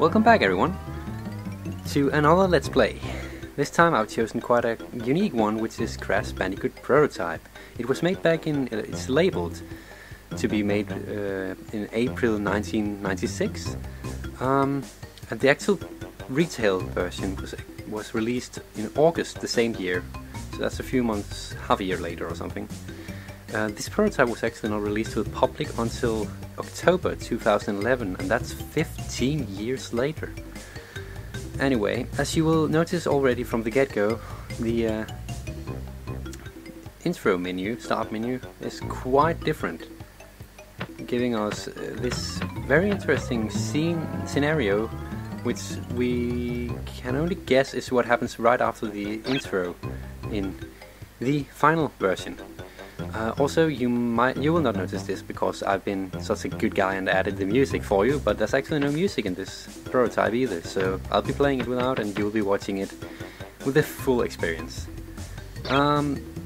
Welcome back everyone to another Let's Play. This time I've chosen quite a unique one, which is Crash Bandicoot Prototype. It was made back in, it's labeled to be made in April 1996, and the actual retail version was released in August the same year, so that's a few months, half a year later or something. This prototype was actually not released to the public until October 2011, and that's 15 years later. Anyway, as you will notice already from the get-go, the intro menu, start menu, is quite different, giving us this very interesting scenario, which we can only guess is what happens right after the intro in the final version. Also, you will not notice this because I've been such a good guy and added the music for you, but there's actually no music in this prototype either, so I'll be playing it without and you'll be watching it with the full experience.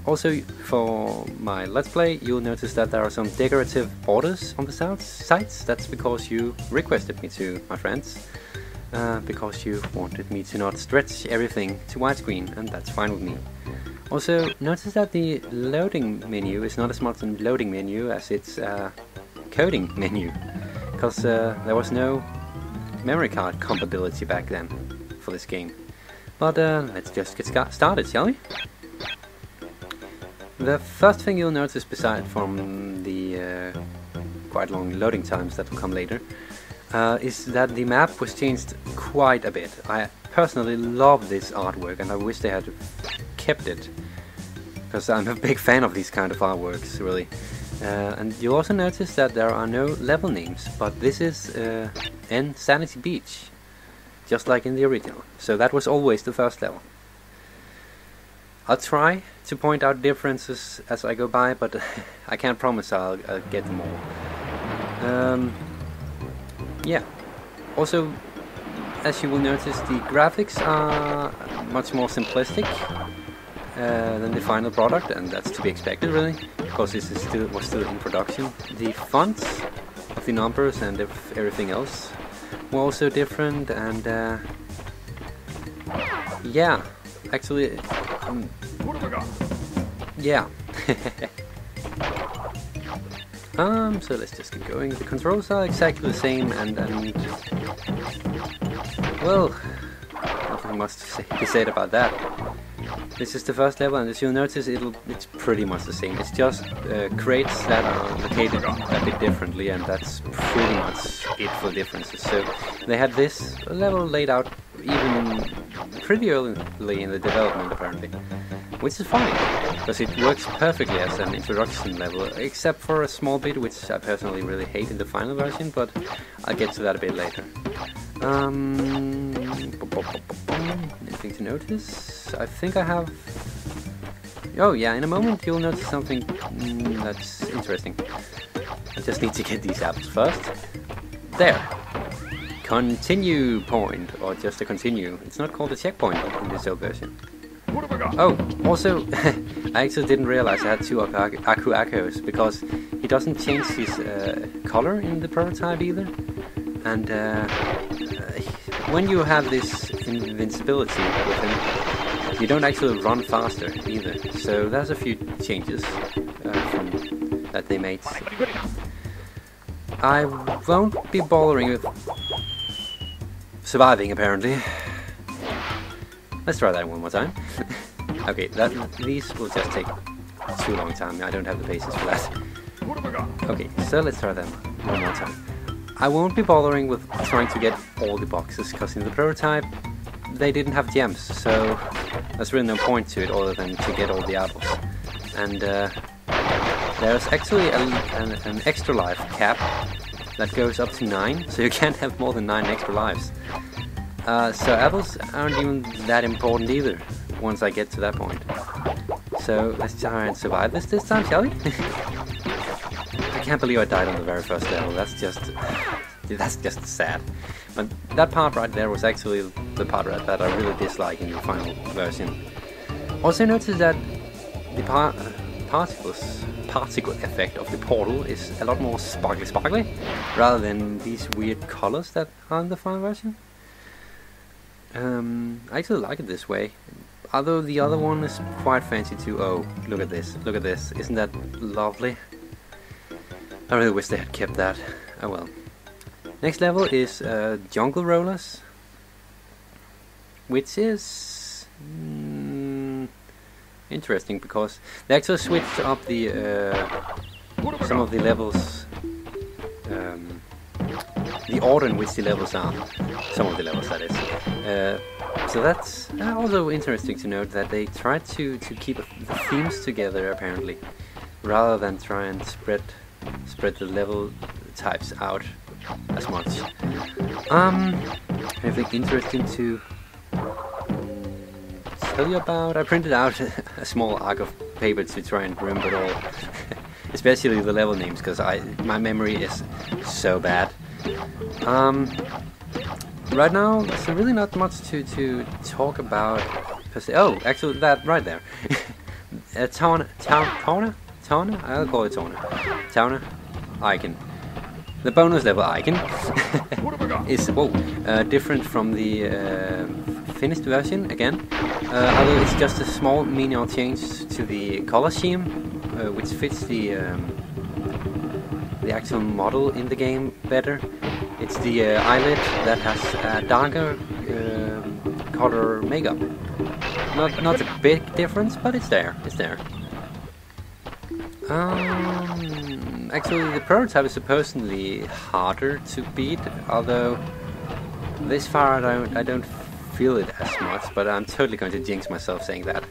Also, for my Let's Play, you'll notice that there are some decorative borders on the sides. That's because you requested me to, my friends, because you wanted me to not stretch everything to widescreen, and that's fine with me. Also, notice that the loading menu is not as much a loading menu as it's a coding menu, because there was no memory card compatibility back then for this game. But let's just get started, shall we? The first thing you'll notice, beside from the quite long loading times that will come later, is that the map was changed quite a bit. I personally love this artwork and I wish they had kept it, because I'm a big fan of these kind of artworks, really. And you'll also notice that there are no level names, but this is in Sanity Beach, just like in the original. So that was always the first level. I'll try to point out differences as I go by, but I can't promise I'll get them all. Yeah. Also, as you will notice, the graphics are much more simplistic than the final product, and that's to be expected, really, because this is was still in production. The fonts of the numbers and everything else were also different, and yeah, actually, yeah. So let's just get going. The controls are exactly the same, and well, nothing much to be said about that. This is the first level, and as you'll notice, it's pretty much the same. It's just crates that are located a bit differently, and that's pretty much it for differences. So they had this level laid out even pretty early in the development, apparently, which is fine, because it works perfectly as an introduction level, except for a small bit which I personally really hate in the final version, but I'll get to that a bit later. Anything to notice? I think I have... Oh yeah, in a moment you'll notice something that's interesting. I just need to get these apples first. There! Continue point, or just a continue. It's not called a checkpoint in this old version. Oh, also, I actually didn't realize I had two Aku Akos, because he doesn't change his color in the prototype either. And when you have this invincibility with him, you don't actually run faster either. So there's a few changes that they made. I won't be bothering with surviving, apparently. Let's try that one more time. Okay, these will just take too long time. I don't have the patience for that. Okay, so let's try them one more time. I won't be bothering with trying to get all the boxes, because in the prototype they didn't have gems, so there's really no point to it other than to get all the apples. And there's actually an extra life cap that goes up to 9, so you can't have more than 9 extra lives. So apples aren't even that important either, once I get to that point. So let's try and survive this time, shall we? I can't believe I died on the very first level. That's just sad. But that part right there was actually the part that I really dislike in the final version. Also notice that the particle effect of the portal is a lot more sparkly rather than these weird colors that are in the final version. I actually like it this way. Although the other one is quite fancy too. Oh, look at this. Look at this. Isn't that lovely? I really wish they had kept that. Oh well. Next level is Jungle Rollers, which is interesting because they actually switched up the some of the levels, the order in which the levels are. Some of the levels, that is. So that's also interesting to note that they tried to keep the themes together apparently, rather than try and spread the level types out as much. Anything interesting to tell you about? I printed out a small arc of paper to try and remember it all, especially the level names, because my memory is so bad. Right now, there's really not much to talk about. Oh, actually, that right there. Tawna? I'll call it Tawna icon. The bonus level icon is different from the finished version again. Although it's just a small minimal change to the color scheme, which fits the actual model in the game better. It's the eyelid that has a darker color makeup. Not a big difference, but it's there. It's there. Actually, the prototype is supposedly harder to beat, although this far I don't feel it as much. But I'm totally going to jinx myself saying that.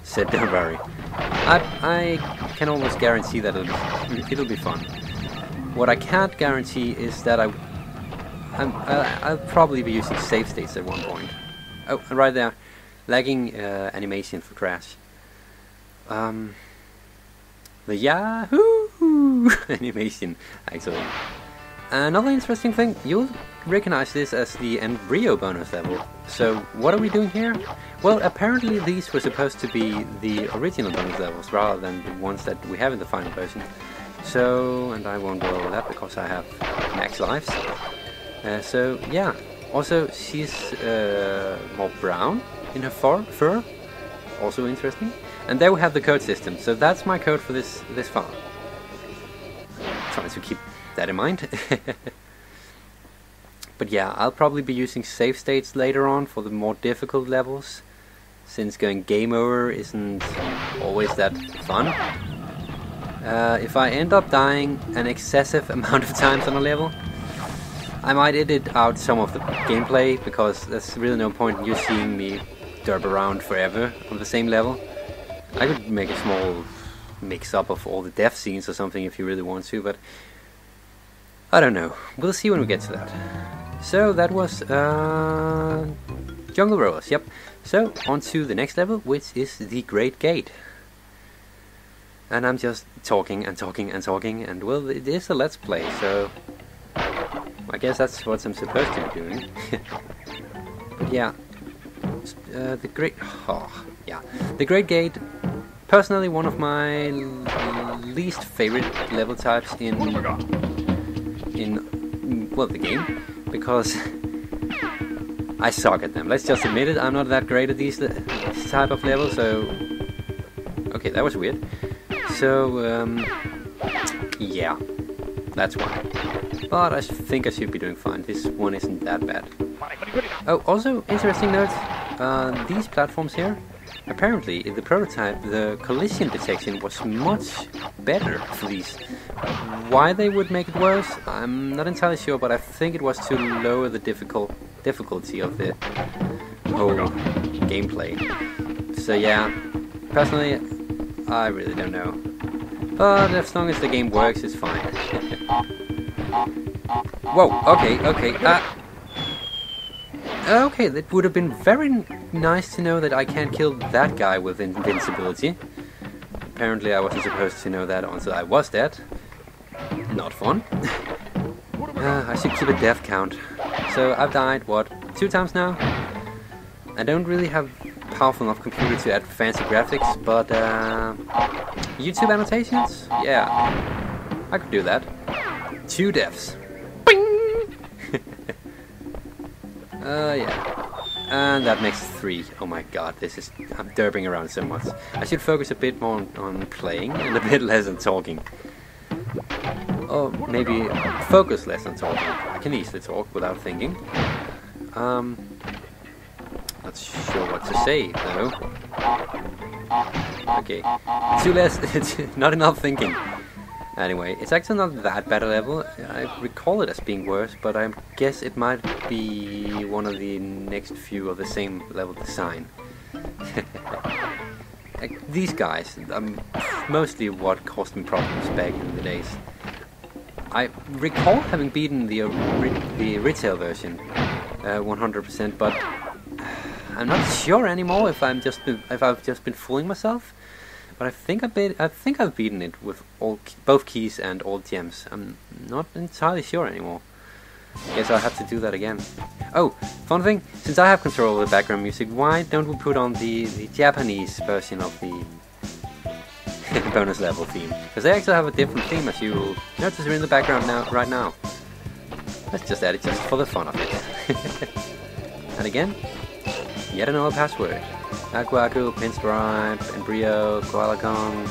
So don't worry. I can almost guarantee that it'll be fun. What I can't guarantee is that I'll probably be using save states at one point. Oh, right there. Lagging animation for crash. The Yahoo animation, actually. Another interesting thing, you'll recognize this as the embryo bonus level. So, what are we doing here? Well, apparently these were supposed to be the original bonus levels rather than the ones that we have in the final version. So, and I won't go over that because I have max lives. So, yeah. Also, she's more brown in her fur. Also interesting. And there we have the code system. So that's my code for this far. Trying to keep that in mind. But yeah, I'll probably be using save states later on for the more difficult levels, since going game over isn't always that fun. If I end up dying an excessive amount of times on a level, I might edit out some of the gameplay, because there's really no point in you seeing me derp around forever on the same level. I could make a small mix-up of all the death scenes or something if you really want to, but I don't know. We'll see when we get to that. So that was Jungle Rollers, yep. So on to the next level, which is the Great Gate. And I'm just talking and talking and talking, and well, it is a let's play, so I guess that's what I'm supposed to be doing. But yeah, the Great Gate, personally one of my least favorite level types in the game, because I suck at them. Let's just admit it, I'm not that great at this type of levels, so okay, that was weird. So yeah, that's why. But I think I should be doing fine. This one isn't that bad. Oh, also interesting note, these platforms here, apparently in the prototype the collision detection was much better for these. Why they would make it worse, I'm not entirely sure, but I think it was to lower the difficulty of the whole gameplay. So yeah, personally, I really don't know. But as long as the game works, it's fine. Whoa, okay. Okay, that would have been very nice to know that I can't kill that guy with invincibility. Apparently I wasn't supposed to know that until I was dead. Not fun. I should keep a death count. So I've died, what, 2 times now? I don't really have powerful enough computer to add fancy graphics, but YouTube annotations? Yeah, I could do that. 2 deaths. Bing! Yeah. And that makes 3. Oh my god, I'm derping around so much. I should focus a bit more on playing and a bit less on talking. Or maybe focus less on talking. I can easily talk without thinking. Not sure what to say though. Okay, not enough thinking. Anyway, it's actually not that bad a level. I recall it as being worse, but I guess it might be one of the next few of the same level design. Like, these guys, mostly what caused me problems back in the days. I recall having beaten the retail version 100%, but I'm not sure anymore if I've just been fooling myself. But I think I've beaten it with both keys and all gems. I'm not entirely sure anymore. Guess I'll have to do that again. Oh, fun thing, since I have control of the background music, why don't we put on the Japanese version of the bonus level theme? Because they actually have a different theme, as you will notice in the background right now. Let's just add it just for the fun of it. And again, yet another password. Aku Aku, Pinstripe, Embryo, Koala Kong,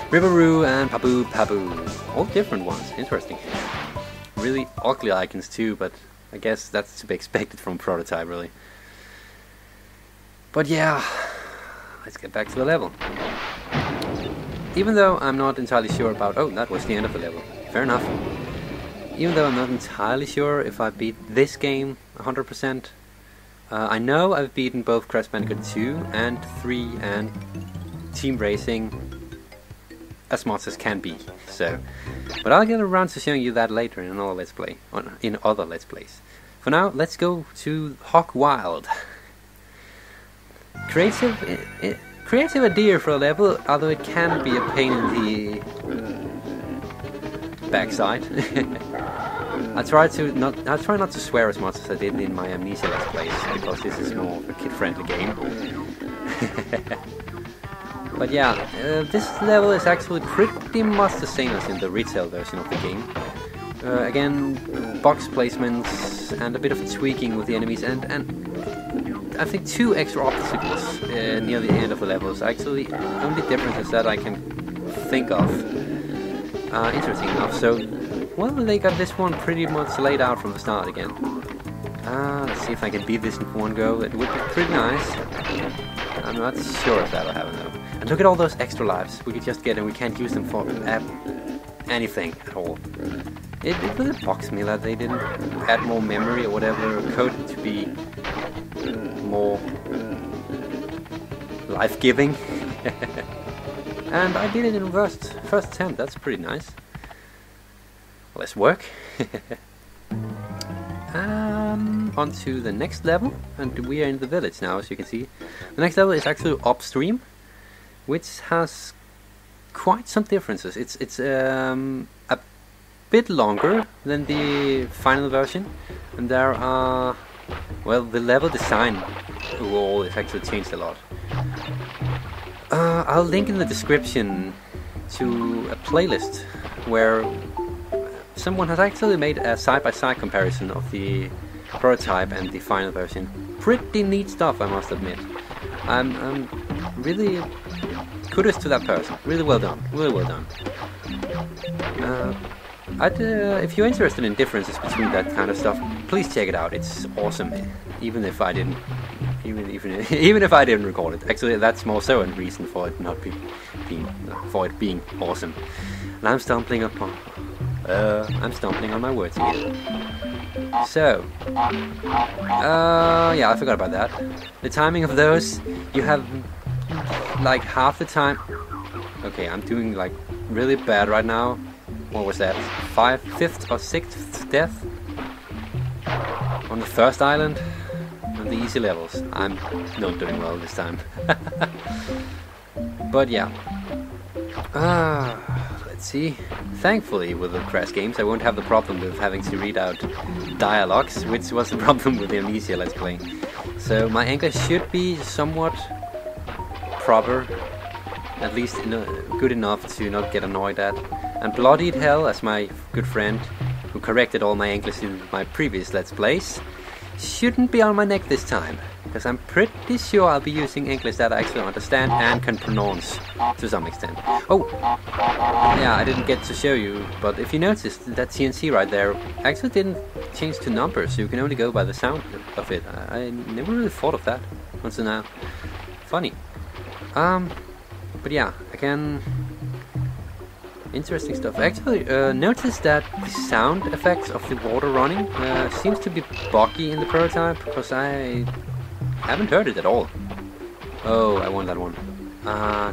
Riveroo, and Papu Papu. All different ones. Interesting. Really ugly icons too, but I guess that's to be expected from Prototype, really. But yeah, let's get back to the level. Even though I'm not entirely sure about... Oh, that was the end of the level. Fair enough. Even though I'm not entirely sure if I beat this game 100%, I know I've beaten both Crash Bandicoot 2 and 3 and Team Racing as much as can be. So, but I'll get around to showing you that later in another Let's Play, in other Let's Plays. For now, let's go to Hog Wild. Creative idea for a level, although it can be a pain in the backside. I try not to swear as much as I did in my Amnesia Let's Plays, because this is more of a kid-friendly game. But yeah, this level is actually pretty much the same as in the retail version of the game. Again, box placements and a bit of tweaking with the enemies, and I think 2 extra obstacles near the end of the levels. Actually, the only differences that I can think of. Interesting enough. So, well, they got this one pretty much laid out from the start again. Let's see if I can beat this in one go. It would be pretty nice. I'm not sure if that'll happen though. And look at all those extra lives we could just get, and we can't use them for anything at all. It really bugs me that they didn't add more memory or whatever code to be more life-giving. And I did it in first attempt. That's pretty nice. Let's work. On to the next level, and we are in the village now, as you can see. The next level is actually Upstream, which has quite some differences. It's a bit longer than the final version, and there are, well, the level design overall is actually changed a lot. I'll link in the description to a playlist where someone has actually made a side-by-side comparison of the prototype and the final version. Pretty neat stuff, I must admit. I'm really kudos to that person. Really well done. Really well done. If you're interested in differences between that kind of stuff, please check it out. It's awesome. Even if I didn't record it. Actually, that's more so a reason for it not being awesome. And I'm stumbling on my words again. So, yeah, I forgot about that. The timing of those, you have like half the time. Okay, I'm doing like really bad right now. What was that? 5th or 6th death on the first island on the easy levels. I'm not doing well this time. But yeah. Let's see. Thankfully, with the Crash games, I won't have the problem with having to read out dialogues, which was the problem with the Amnesia Let's Play. So my English should be somewhat proper, at least good enough to not get annoyed at. And Bloodied Hell, as my good friend who corrected all my English in my previous Let's Plays, shouldn't be on my neck this time, because I'm pretty sure I'll be using English that I actually understand and can pronounce to some extent. Oh, yeah, I didn't get to show you, but if you noticed, that CNC right there actually didn't change to numbers, so you can only go by the sound of it. I never really thought of that until now. Funny. But yeah, again, interesting stuff. Actually, notice that the sound effects of the water running seems to be buggy in the prototype, because I haven't heard it at all. Oh, I want that one.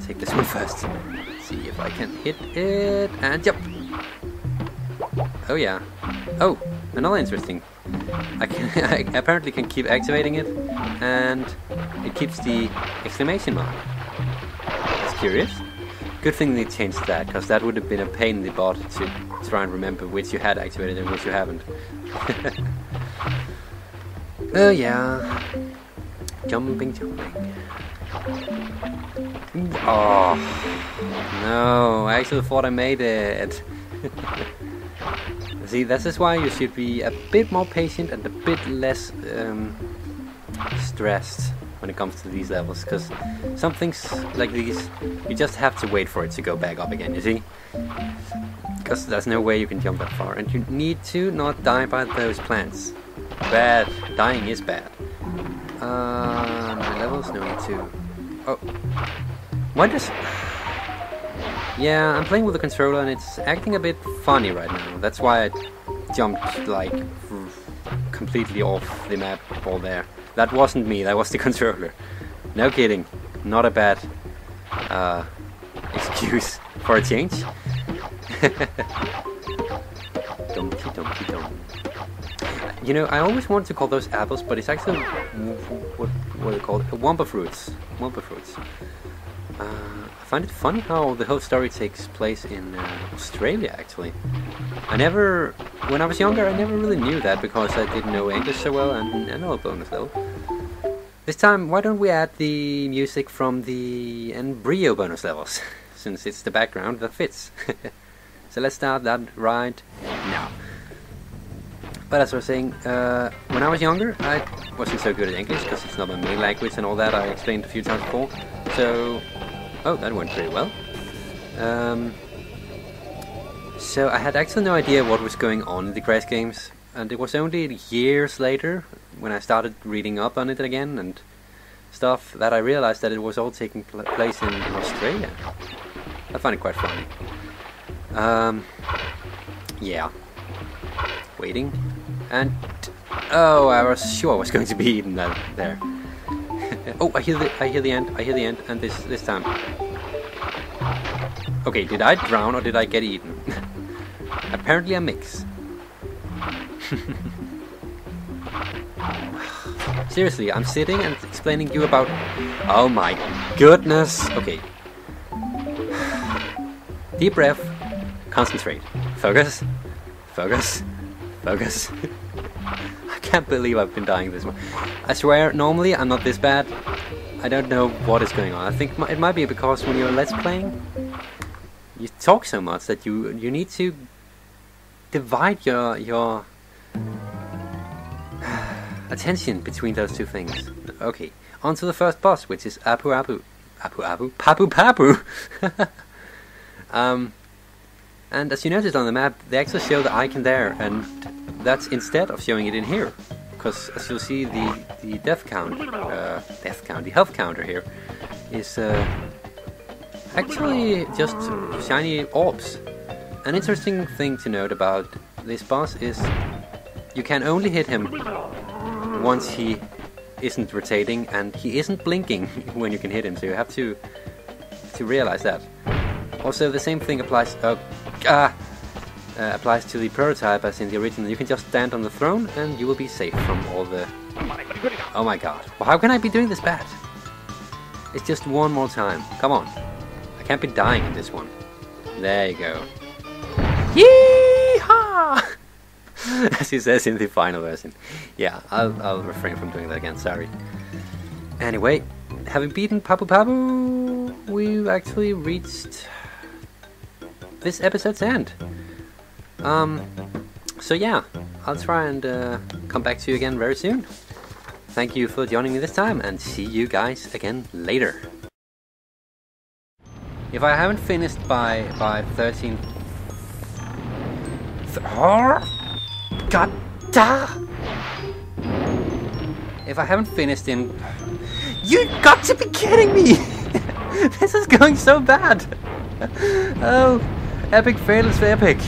Take this one first. See if I can hit it, and jump. Oh yeah. Oh, another interesting. I apparently can keep activating it, and it keeps the exclamation mark. That's curious. Good thing they changed that, because that would have been a pain in the butt to try and remember which you had activated and which you haven't. Oh yeah. Jumping. Oh no, I actually thought I made it. See, this is why you should be a bit more patient and a bit less stressed when it comes to these levels, because some things like these, you just have to wait for it to go back up again, you see? Because there's no way you can jump that far, and you need to not die by those plants. Bad. Dying is bad. 9 levels? No need to. Oh. Why does... Yeah, I'm playing with the controller and it's acting a bit funny right now. That's why I jumped like completely off the map all there. That wasn't me, that was the controller. No kidding. Not a bad excuse for a change. Dumpty dumpty dum. You know, I always wanted to call those apples, but it's actually what are they called? Wampa fruits. Wampa fruits. I find it funny how the whole story takes place in Australia, actually. When I was younger, I never really knew that because I didn't know English so well, and another bonus level. This time, why don't we add the music from the embryo bonus levels, since it's the background that fits. So let's start that right now. But as I was saying, when I was younger, I wasn't so good at English because it's not my main language and all that. I explained a few times before. So, oh, that went pretty well. So I had actually no idea what was going on in the Crash games, and it was only years later, when I started reading up on it again and stuff, that I realized that it was all taking place in Australia. I find it quite funny. Yeah. Waiting. And oh, I was sure I was going to be eaten there. Oh, I hear the end, and this time. Okay, did I drown or did I get eaten? Apparently a mix. Seriously, I'm sitting and explaining to you about... Oh my goodness! Okay. Deep breath. Concentrate. Focus. Focus. Focus. I can't believe I've been dying this much. I swear, normally I'm not this bad. I don't know what is going on. I think it might be because when you're let's playing, you talk so much that you need to divide your attention between those two things. Okay, on to the first boss, which is Papu Papu. And as you noticed on the map, they actually show the icon there, and that's instead of showing it in here. Because as you'll see, the the health counter here is actually just shiny orbs. An interesting thing to note about this boss is you can only hit him once he isn't rotating and he isn't blinking when you can hit him, so you have to realize that. Also, the same thing applies applies to the prototype as in the original. You can just stand on the throne and you will be safe from all the... Oh my god. Well, how can I be doing this bad? It's just one more time. Come on. I can't be dying in this one. There you go. Yee-haw! As he says in the final version. Yeah, I'll refrain from doing that again, sorry. Anyway, having beaten Papu Papu, we've actually reached this episode's end. So yeah, I'll try and come back to you again very soon. Thank you for joining me this time, and see you guys again later. If I haven't finished by 13... God damn! If I haven't finished in... You got to be kidding me! This is going so bad! Oh, epic fail is epic.